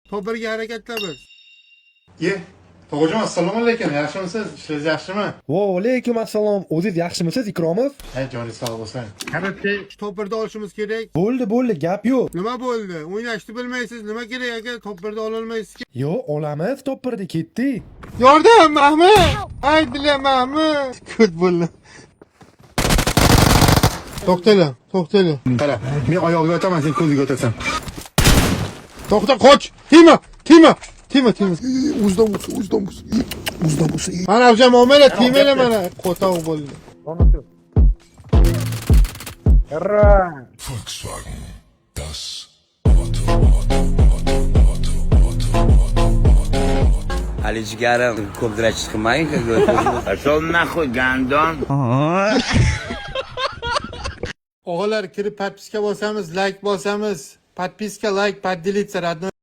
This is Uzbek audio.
Top 1ga harakatlaymiz. Tog'ajon, assalomu alaykum. Yaxshimisiz? Ishingiz yaxshimi? Va alaykum assalom. O'zingiz yaxshimisiz, Ikromov? Ha, joningiz sog' bo'lsin. Qarabchi, top 1da olishimiz kerak. Bo'ldi, gap yo'q. Nima bo'ldi? O'ynashni bilmaysiz. Nima kerak aka? Top 1da ola olmaysiz. Yo, olamiz, top 1da ketdik. Yordam, Mahmud! Aydilar, Mahmud! Kut bo'ldi. To'xtanglar. Qara, men oyog'iga o'taman, sen ko'ziga o'tasan. To'xta, qoch! Tima! O'zdan bo'lsa. Mana avjam omela, timanglar mana. Qo'tov bo'ldi. Volkswagen, das Ali jigarim ko'pdira chiqmang. Pошел нахуй, гандон. O'g'illar kirib podpiska bosamiz, like bosamiz. Podpiska, like, poddelиться, родной.